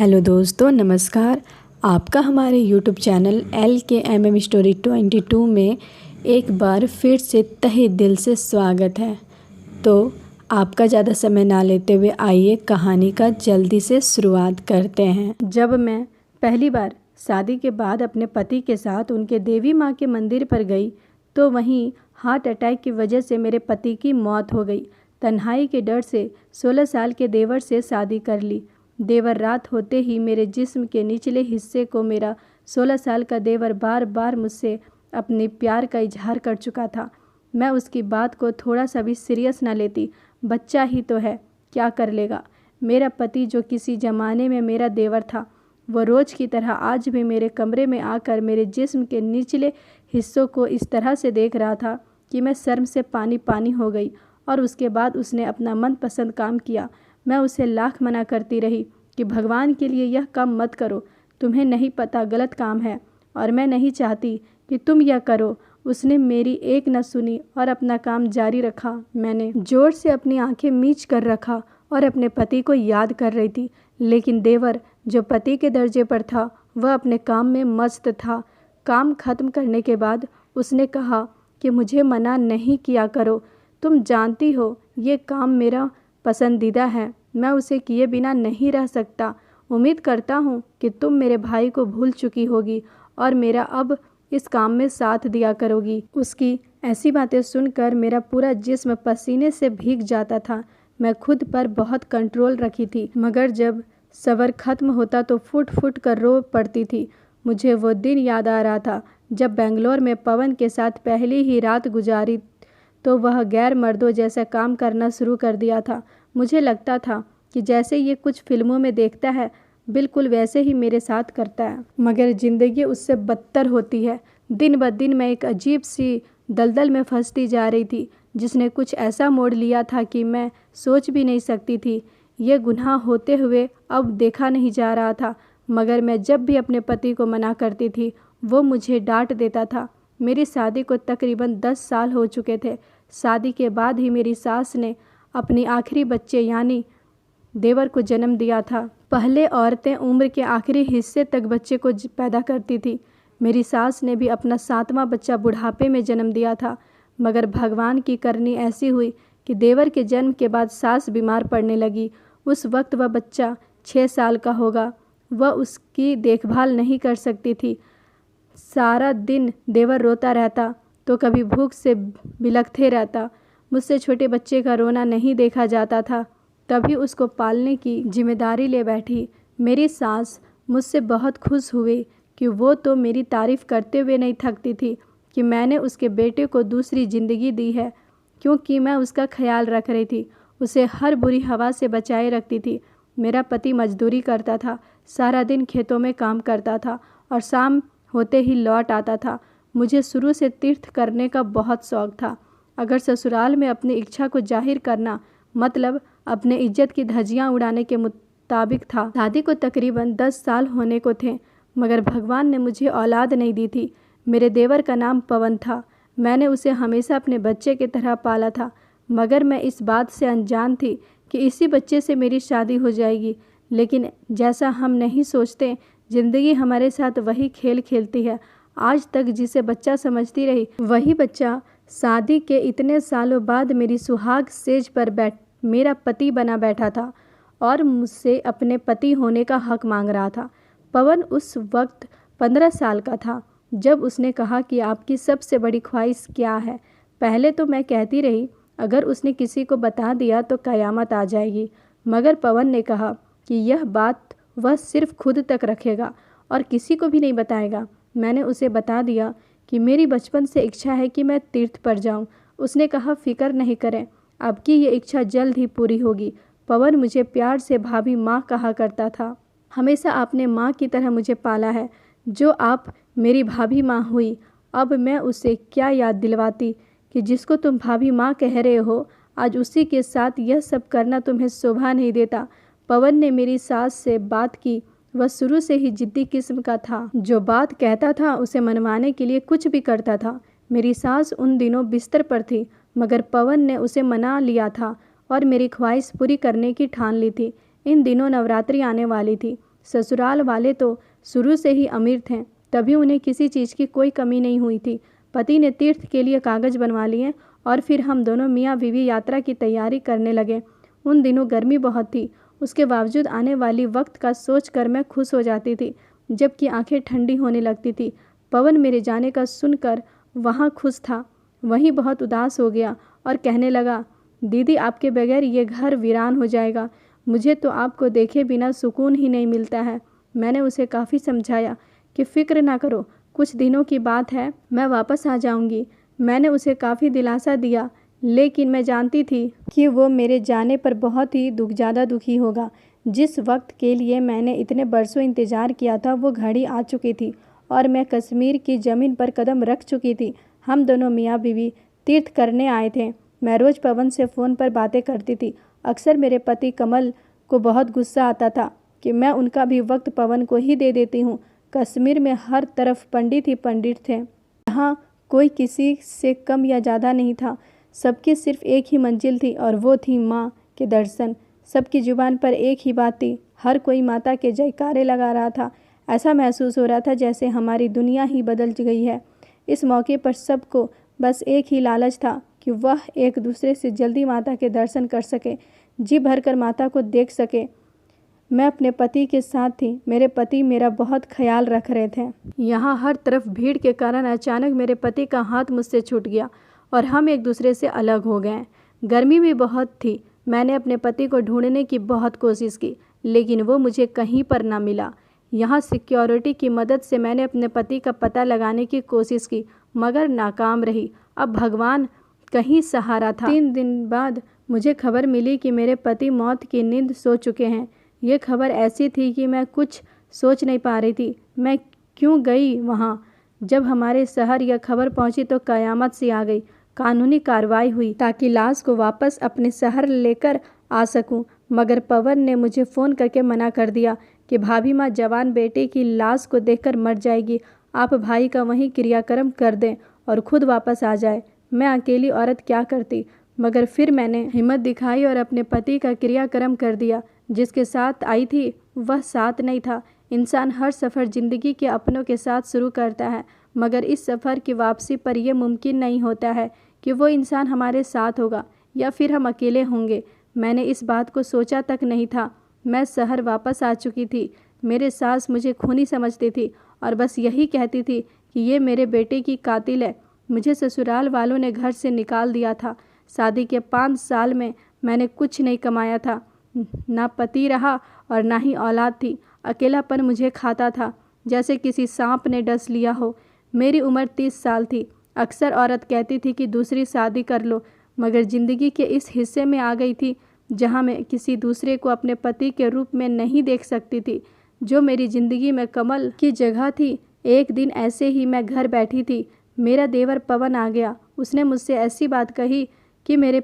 Hello दोस्तों, नमस्कार। आपका हमारे यूट्यूब चैनल LKMM स्टोरी 22 में एक बार फिर से तहे दिल से स्वागत है। तो आपका ज़्यादा समय ना लेते हुए आइए कहानी का जल्दी से शुरुआत करते हैं। जब मैं पहली बार शादी के बाद अपने पति के साथ उनके देवी माँ के मंदिर पर गई तो वहीं हार्ट अटैक की वजह से मेरे पति की मौत हो गई। तन्हाई के डर से 16 साल के देवर से शादी कर ली। देवर रात होते ही मेरे जिस्म के निचले हिस्से को मेरा 16 साल का देवर बार बार मुझसे अपने प्यार का इजहार कर चुका था। मैं उसकी बात को थोड़ा सा भी सीरियस ना लेती। बच्चा ही तो है, क्या कर लेगा। मेरा पति जो किसी ज़माने में मेरा देवर था, वो रोज़ की तरह आज भी मेरे कमरे में आकर मेरे जिस्म के निचले हिस्सों को इस तरह से देख रहा था कि मैं शर्म से पानी पानी हो गई। और उसके बाद उसने अपना मनपसंद काम किया। मैं उसे लाख मना करती रही कि भगवान के लिए यह काम मत करो, तुम्हें नहीं पता गलत काम है और मैं नहीं चाहती कि तुम यह करो। उसने मेरी एक न सुनी और अपना काम जारी रखा। मैंने जोर से अपनी आंखें मीच कर रखा और अपने पति को याद कर रही थी, लेकिन देवर जो पति के दर्जे पर था वह अपने काम में मस्त था। काम खत्म करने के बाद उसने कहा कि मुझे मना नहीं किया करो, तुम जानती हो ये काम मेरा पसंदीदा है, मैं उसे किए बिना नहीं रह सकता। उम्मीद करता हूँ कि तुम मेरे भाई को भूल चुकी होगी और मेरा अब इस काम में साथ दिया करोगी। उसकी ऐसी बातें सुनकर मेरा पूरा जिस्म पसीने से भीग जाता था। मैं खुद पर बहुत कंट्रोल रखी थी, मगर जब सब्र खत्म होता तो फुट फुट कर रो पड़ती थी। मुझे वो दिन याद आ रहा था जब बेंगलोर में पवन के साथ पहली ही रात गुजारी तो वह गैर मर्दों जैसा काम करना शुरू कर दिया था। मुझे लगता था कि जैसे ये कुछ फिल्मों में देखता है बिल्कुल वैसे ही मेरे साथ करता है, मगर ज़िंदगी उससे बदतर होती है। दिन ब दिन मैं एक अजीब सी दलदल में फंसती जा रही थी जिसने कुछ ऐसा मोड़ लिया था कि मैं सोच भी नहीं सकती थी। ये गुनाह होते हुए अब देखा नहीं जा रहा था, मगर मैं जब भी अपने पति को मना करती थी वो मुझे डांट देता था। मेरी शादी को तकरीबन 10 साल हो चुके थे। शादी के बाद ही मेरी सास ने अपनी आखिरी बच्चे यानी देवर को जन्म दिया था। पहले औरतें उम्र के आखिरी हिस्से तक बच्चे को पैदा करती थी। मेरी सास ने भी अपना 7वां बच्चा बुढ़ापे में जन्म दिया था, मगर भगवान की करनी ऐसी हुई कि देवर के जन्म के बाद सास बीमार पड़ने लगी। उस वक्त वह बच्चा 6 साल का होगा। वह उसकी देखभाल नहीं कर सकती थी। सारा दिन देवर रोता रहता तो कभी भूख से बिलखते रहता। मुझसे छोटे बच्चे का रोना नहीं देखा जाता था, तभी उसको पालने की जिम्मेदारी ले बैठी। मेरी सास मुझसे बहुत खुश हुई कि वो तो मेरी तारीफ़ करते हुए नहीं थकती थी कि मैंने उसके बेटे को दूसरी ज़िंदगी दी है, क्योंकि मैं उसका ख्याल रख रही थी, उसे हर बुरी हवा से बचाए रखती थी। मेरा पति मजदूरी करता था, सारा दिन खेतों में काम करता था और शाम होते ही लौट आता था। मुझे शुरू से तीर्थ करने का बहुत शौक़ था। अगर ससुराल में अपनी इच्छा को जाहिर करना मतलब अपने इज्जत की धज्जियां उड़ाने के मुताबिक था। शादी को तकरीबन 10 साल होने को थे, मगर भगवान ने मुझे औलाद नहीं दी थी। मेरे देवर का नाम पवन था। मैंने उसे हमेशा अपने बच्चे की तरह पाला था, मगर मैं इस बात से अनजान थी कि इसी बच्चे से मेरी शादी हो जाएगी। लेकिन जैसा हम नहीं सोचते, ज़िंदगी हमारे साथ वही खेल खेलती है। आज तक जिसे बच्चा समझती रही वही बच्चा शादी के इतने सालों बाद मेरी सुहाग सेज पर मेरा पति बना बैठा था और मुझसे अपने पति होने का हक मांग रहा था। पवन उस वक्त 15 साल का था जब उसने कहा कि आपकी सबसे बड़ी ख्वाहिश क्या है। पहले तो मैं कहती रही अगर उसने किसी को बता दिया तो क़यामत आ जाएगी, मगर पवन ने कहा कि यह बात वह सिर्फ खुद तक रखेगा और किसी को भी नहीं बताएगा। मैंने उसे बता दिया कि मेरी बचपन से इच्छा है कि मैं तीर्थ पर जाऊं। उसने कहा फिक्र नहीं करें, आपकी ये इच्छा जल्द ही पूरी होगी। पवन मुझे प्यार से भाभी माँ कहा करता था। हमेशा आपने माँ की तरह मुझे पाला है, जो आप मेरी भाभी माँ हुई। अब मैं उसे क्या याद दिलवाती कि जिसको तुम भाभी माँ कह रहे हो, आज उसी के साथ यह सब करना तुम्हें शोभा नहीं देता। पवन ने मेरी सास से बात की। वह शुरू से ही जिद्दी किस्म का था, जो बात कहता था उसे मनवाने के लिए कुछ भी करता था। मेरी सास उन दिनों बिस्तर पर थी, मगर पवन ने उसे मना लिया था और मेरी ख्वाहिश पूरी करने की ठान ली थी। इन दिनों नवरात्रि आने वाली थी। ससुराल वाले तो शुरू से ही अमीर थे, तभी उन्हें किसी चीज़ की कोई कमी नहीं हुई थी। पति ने तीर्थ के लिए कागज़ बनवा लिए और फिर हम दोनों मियाँ बीवी यात्रा की तैयारी करने लगे। उन दिनों गर्मी बहुत थी, उसके बावजूद आने वाली वक्त का सोच कर मैं खुश हो जाती थी, जबकि आंखें ठंडी होने लगती थी। पवन मेरे जाने का सुनकर वहाँ खुश था, वहीं बहुत उदास हो गया और कहने लगा, दीदी आपके बगैर ये घर वीरान हो जाएगा। मुझे तो आपको देखे बिना सुकून ही नहीं मिलता है। मैंने उसे काफ़ी समझाया कि फ़िक्र ना करो, कुछ दिनों की बात है, मैं वापस आ जाऊंगी। मैंने उसे काफ़ी दिलासा दिया, लेकिन मैं जानती थी कि वो मेरे जाने पर बहुत ही ज़्यादा दुखी होगा। जिस वक्त के लिए मैंने इतने बरसों इंतज़ार किया था वो घड़ी आ चुकी थी और मैं कश्मीर की ज़मीन पर कदम रख चुकी थी। हम दोनों मियाँ बीवी तीर्थ करने आए थे। मैं रोज़ पवन से फ़ोन पर बातें करती थी। अक्सर मेरे पति कमल को बहुत गुस्सा आता था कि मैं उनका भी वक्त पवन को ही दे देती हूँ। कश्मीर में हर तरफ पंडित ही पंडित थे, यहाँ कोई किसी से कम या ज़्यादा नहीं था। सबकी सिर्फ एक ही मंजिल थी और वो थी माँ के दर्शन। सबकी जुबान पर एक ही बात थी, हर कोई माता के जयकारे लगा रहा था। ऐसा महसूस हो रहा था जैसे हमारी दुनिया ही बदल गई है। इस मौके पर सबको बस एक ही लालच था कि वह एक दूसरे से जल्दी माता के दर्शन कर सके, जी भरकर माता को देख सके। मैं अपने पति के साथ थी, मेरे पति मेरा बहुत ख्याल रख रहे थे। यहाँ हर तरफ भीड़ के कारण अचानक मेरे पति का हाथ मुझसे छूट गया और हम एक दूसरे से अलग हो गए। गर्मी भी बहुत थी। मैंने अपने पति को ढूंढने की बहुत कोशिश की, लेकिन वो मुझे कहीं पर ना मिला। यहाँ सिक्योरिटी की मदद से मैंने अपने पति का पता लगाने की कोशिश की, मगर नाकाम रही। अब भगवान कहीं सहारा था। 3 दिन बाद मुझे खबर मिली कि मेरे पति मौत की नींद सो चुके हैं। ये खबर ऐसी थी कि मैं कुछ सोच नहीं पा रही थी। मैं क्यों गई वहाँ? जब हमारे शहर यह खबर पहुँची तो कयामत सी आ गई। कानूनी कार्रवाई हुई ताकि लाश को वापस अपने शहर लेकर आ सकूं, मगर पवन ने मुझे फ़ोन करके मना कर दिया कि भाभी माँ जवान बेटे की लाश को देखकर मर जाएगी। आप भाई का वहीं क्रियाक्रम कर दें और खुद वापस आ जाए। मैं अकेली औरत क्या करती, मगर फिर मैंने हिम्मत दिखाई और अपने पति का क्रियाक्रम कर दिया। जिसके साथ आई थी वह साथ नहीं था। इंसान हर सफ़र ज़िंदगी के अपनों के साथ शुरू करता है, मगर इस सफ़र की वापसी पर यह मुमकिन नहीं होता है कि वो इंसान हमारे साथ होगा या फिर हम अकेले होंगे। मैंने इस बात को सोचा तक नहीं था। मैं शहर वापस आ चुकी थी। मेरे सास मुझे खूनी समझती थी और बस यही कहती थी कि ये मेरे बेटे की कातिल है। मुझे ससुराल वालों ने घर से निकाल दिया था। शादी के 5 साल में मैंने कुछ नहीं कमाया था, ना पति रहा और ना ही औलाद थी। अकेलापन मुझे खाता था, जैसे किसी सांप ने डस लिया हो। मेरी उम्र 30 साल थी। अक्सर औरत कहती थी कि दूसरी शादी कर लो, मगर ज़िंदगी के इस हिस्से में आ गई थी जहाँ मैं किसी दूसरे को अपने पति के रूप में नहीं देख सकती थी, जो मेरी ज़िंदगी में कमल की जगह थी। एक दिन ऐसे ही मैं घर बैठी थी, मेरा देवर पवन आ गया। उसने मुझसे ऐसी बात कही कि मेरे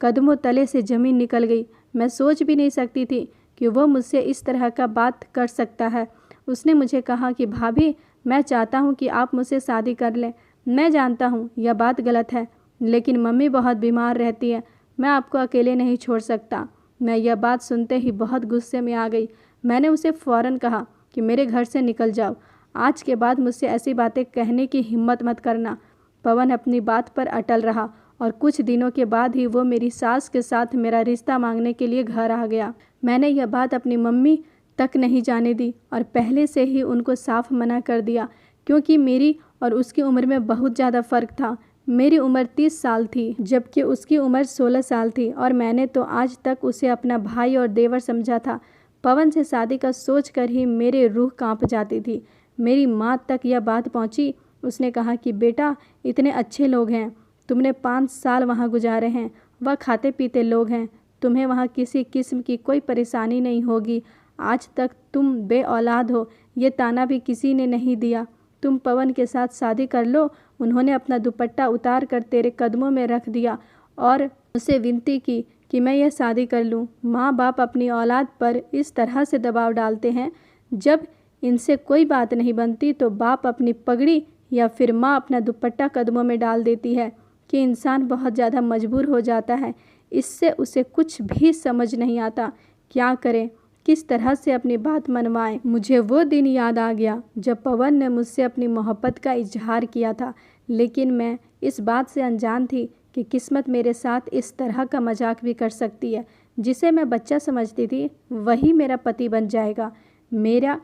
कदमों तले से ज़मीन निकल गई। मैं सोच भी नहीं सकती थी कि वो मुझसे इस तरह का बात कर सकता है। उसने मुझे कहा कि भाभी, मैं चाहता हूँ कि आप मुझसे शादी कर लें। मैं जानता हूँ यह बात गलत है, लेकिन मम्मी बहुत बीमार रहती है, मैं आपको अकेले नहीं छोड़ सकता। मैं यह बात सुनते ही बहुत गुस्से में आ गई। मैंने उसे फ़ौरन कहा कि मेरे घर से निकल जाओ। आज के बाद मुझसे ऐसी बातें कहने की हिम्मत मत करना। पवन अपनी बात पर अटल रहा और कुछ दिनों के बाद ही वो मेरी सास के साथ मेरा रिश्ता मांगने के लिए घर आ गया। मैंने यह बात अपनी मम्मी तक नहीं जाने दी और पहले से ही उनको साफ मना कर दिया, क्योंकि मेरी और उसकी उम्र में बहुत ज़्यादा फ़र्क था। मेरी उम्र 30 साल थी, जबकि उसकी उम्र 16 साल थी और मैंने तो आज तक उसे अपना भाई और देवर समझा था। पवन से शादी का सोच कर ही मेरी रूह कांप जाती थी। मेरी माँ तक यह बात पहुँची। उसने कहा कि बेटा, इतने अच्छे लोग हैं, तुमने 5 साल वहाँ गुजारे हैं, वह खाते पीते लोग हैं, तुम्हें वहाँ किसी किस्म की कोई परेशानी नहीं होगी। आज तक तुम बे औलाद हो, ये ताना भी किसी ने नहीं दिया। तुम पवन के साथ शादी कर लो। उन्होंने अपना दुपट्टा उतार कर तेरे कदमों में रख दिया और उसे विनती की कि मैं यह शादी कर लूं। माँ बाप अपनी औलाद पर इस तरह से दबाव डालते हैं, जब इनसे कोई बात नहीं बनती तो बाप अपनी पगड़ी या फिर माँ अपना दुपट्टा कदमों में डाल देती है कि इंसान बहुत ज़्यादा मजबूर हो जाता है। इससे उसे कुछ भी समझ नहीं आता, क्या करे किस तरह से अपनी बात मनवाएं। मुझे वो दिन याद आ गया जब पवन ने मुझसे अपनी मोहब्बत का इजहार किया था, लेकिन मैं इस बात से अनजान थी कि किस्मत मेरे साथ इस तरह का मजाक भी कर सकती है। जिसे मैं बच्चा समझती थी वही मेरा पति बन जाएगा। मेरा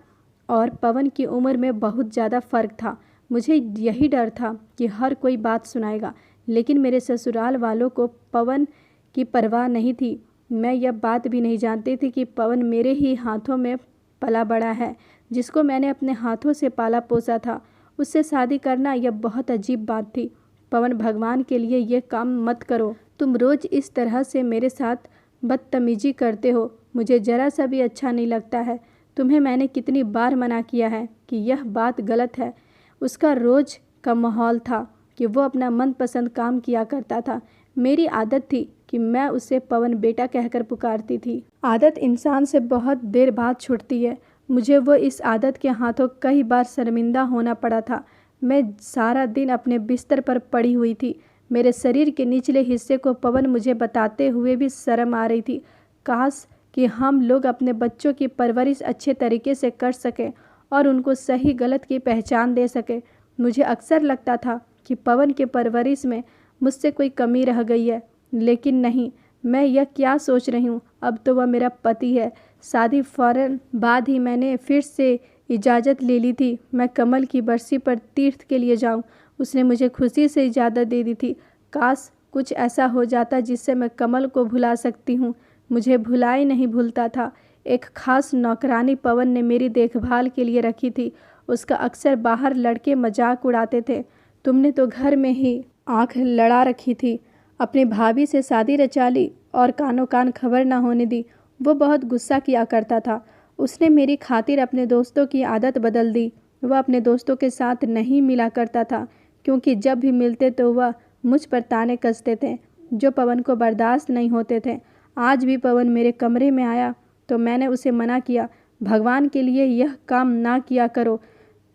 और पवन की उम्र में बहुत ज़्यादा फ़र्क था। मुझे यही डर था कि हर कोई बात सुनाएगा, लेकिन मेरे ससुराल वालों को पवन की परवाह नहीं थी। मैं यह बात भी नहीं जानती थी कि पवन मेरे ही हाथों में पला बड़ा है, जिसको मैंने अपने हाथों से पाला पोसा था। उससे शादी करना यह बहुत अजीब बात थी। पवन, भगवान के लिए ये काम मत करो। तुम रोज़ इस तरह से मेरे साथ बदतमीजी करते हो, मुझे ज़रा सा भी अच्छा नहीं लगता है। तुम्हें मैंने कितनी बार मना किया है कि यह बात गलत है। उसका रोज़ का माहौल था कि वो अपना मनपसंद काम किया करता था। मेरी आदत थी कि मैं उसे पवन बेटा कहकर पुकारती थी। आदत इंसान से बहुत देर बाद छूटती है। मुझे वो इस आदत के हाथों कई बार शर्मिंदा होना पड़ा था। मैं सारा दिन अपने बिस्तर पर पड़ी हुई थी। मेरे शरीर के निचले हिस्से को पवन मुझे बताते हुए भी शर्म आ रही थी। काश कि हम लोग अपने बच्चों की परवरिश अच्छे तरीके से कर सकें और उनको सही गलत की पहचान दे सके। मुझे अक्सर लगता था कि पवन के परवरिश में मुझसे कोई कमी रह गई है, लेकिन नहीं। मैं यह क्या सोच रही हूँ, अब तो वह मेरा पति है। शादी फौरन बाद ही मैंने फिर से इजाज़त ले ली थी। मैं कमल की बरसी पर तीर्थ के लिए जाऊँ, उसने मुझे खुशी से इजाज़त दे दी थी। काश कुछ ऐसा हो जाता जिससे मैं कमल को भुला सकती हूँ। मुझे भुलाए नहीं भूलता था। एक खास नौकरानी पवन ने मेरी देखभाल के लिए रखी थी। उसका अक्सर बाहर लड़के मजाक उड़ाते थे। तुमने तो घर में ही आंख लड़ा रखी थी, अपनी भाभी से शादी रचा ली और कानों कान खबर ना होने दी। वो बहुत गुस्सा किया करता था। उसने मेरी खातिर अपने दोस्तों की आदत बदल दी। वह अपने दोस्तों के साथ नहीं मिला करता था, क्योंकि जब भी मिलते तो वह मुझ पर ताने कसते थे जो पवन को बर्दाश्त नहीं होते थे। आज भी पवन मेरे कमरे में आया तो मैंने उसे मना किया, भगवान के लिए यह काम ना किया करो।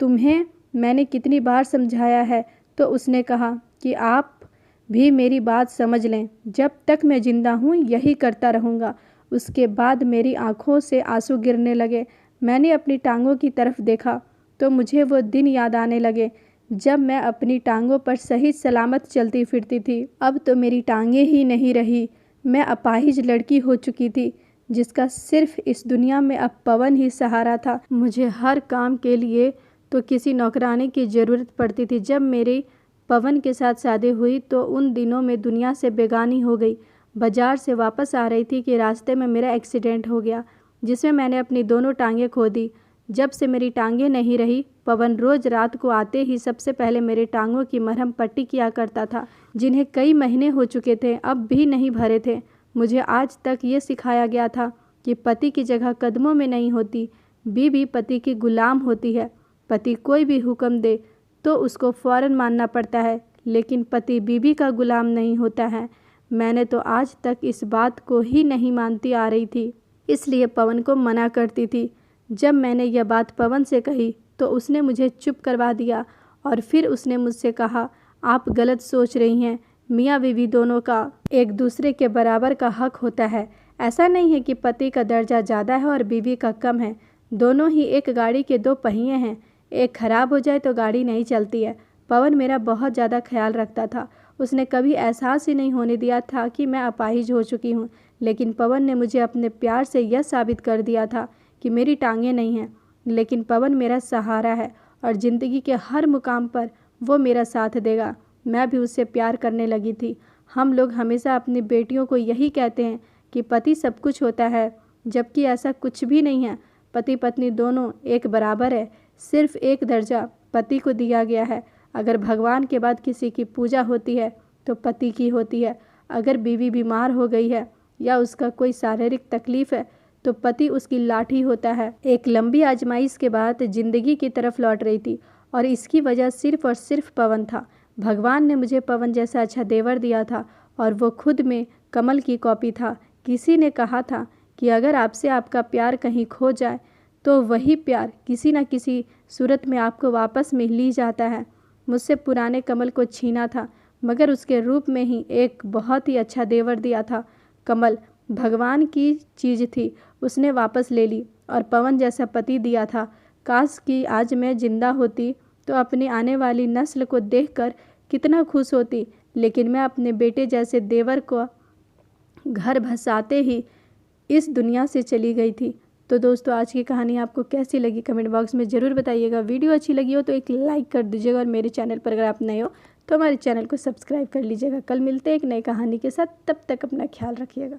तुम्हें मैंने कितनी बार समझाया है। तो उसने कहा कि आप भी मेरी बात समझ लें, जब तक मैं जिंदा हूँ यही करता रहूँगा। उसके बाद मेरी आंखों से आंसू गिरने लगे। मैंने अपनी टांगों की तरफ देखा तो मुझे वो दिन याद आने लगे जब मैं अपनी टांगों पर सही सलामत चलती फिरती थी। अब तो मेरी टांगें ही नहीं रही। मैं अपाहिज लड़की हो चुकी थी, जिसका सिर्फ इस दुनिया में अब पवन ही सहारा था। मुझे हर काम के लिए तो किसी नौकरानी की ज़रूरत पड़ती थी। जब मेरी पवन के साथ शादी हुई तो उन दिनों में दुनिया से बेगानी हो गई। बाजार से वापस आ रही थी कि रास्ते में मेरा एक्सीडेंट हो गया, जिसमें मैंने अपनी दोनों टांगें खो दी। जब से मेरी टांगें नहीं रही, पवन रोज़ रात को आते ही सबसे पहले मेरे टांगों की मरहम पट्टी किया करता था, जिन्हें कई महीने हो चुके थे, अब भी नहीं भरे थे। मुझे आज तक ये सिखाया गया था कि पति की जगह कदमों में नहीं होती, बीवी पति की गुलाम होती है। पति कोई भी हुक्म दे तो उसको फ़ौरन मानना पड़ता है, लेकिन पति बीवी का गुलाम नहीं होता है। मैंने तो आज तक इस बात को ही नहीं मानती आ रही थी, इसलिए पवन को मना करती थी। जब मैंने यह बात पवन से कही तो उसने मुझे चुप करवा दिया और फिर उसने मुझसे कहा, आप गलत सोच रही हैं। मियाँ बीवी दोनों का एक दूसरे के बराबर का हक होता है। ऐसा नहीं है कि पति का दर्जा ज़्यादा है और बीवी का कम है। दोनों ही एक गाड़ी के दो पहिए हैं, एक खराब हो जाए तो गाड़ी नहीं चलती है। पवन मेरा बहुत ज़्यादा ख्याल रखता था। उसने कभी एहसास ही नहीं होने दिया था कि मैं अपाहिज हो चुकी हूँ, लेकिन पवन ने मुझे अपने प्यार से यह साबित कर दिया था कि मेरी टांगें नहीं हैं, लेकिन पवन मेरा सहारा है और ज़िंदगी के हर मुकाम पर वो मेरा साथ देगा। मैं भी उससे प्यार करने लगी थी। हम लोग हमेशा अपनी बेटियों को यही कहते हैं कि पति सब कुछ होता है, जबकि ऐसा कुछ भी नहीं है। पति पत्नी दोनों एक बराबर है, सिर्फ एक दर्जा पति को दिया गया है। अगर भगवान के बाद किसी की पूजा होती है तो पति की होती है। अगर बीवी बीमार हो गई है या उसका कोई शारीरिक तकलीफ है तो पति उसकी लाठी होता है। एक लंबी आजमाइश के बाद जिंदगी की तरफ लौट रही थी और इसकी वजह सिर्फ और सिर्फ पवन था। भगवान ने मुझे पवन जैसा अच्छा देवर दिया था और वो खुद में कमल की कॉपी था। किसी ने कहा था कि अगर आपसे आपका प्यार कहीं खो जाए तो वही प्यार किसी न किसी सूरत में आपको वापस मिल ही जाता है। मुझसे पुराने कमल को छीना था, मगर उसके रूप में ही एक बहुत ही अच्छा देवर दिया था। कमल, भगवान की चीज़ थी, उसने वापस ले ली और पवन जैसा पति दिया था। काश कि आज मैं जिंदा होती तो अपनी आने वाली नस्ल को देखकर कितना खुश होती, लेकिन मैं अपने बेटे जैसे देवर को घर भसाते ही इस दुनिया से चली गई थी। तो दोस्तों, आज की कहानी आपको कैसी लगी कमेंट बॉक्स में ज़रूर बताइएगा। वीडियो अच्छी लगी हो तो एक लाइक कर दीजिएगा और मेरे चैनल पर अगर आप नए हो तो हमारे चैनल को सब्सक्राइब कर लीजिएगा। कल मिलते हैं एक नई कहानी के साथ, तब तक अपना ख्याल रखिएगा।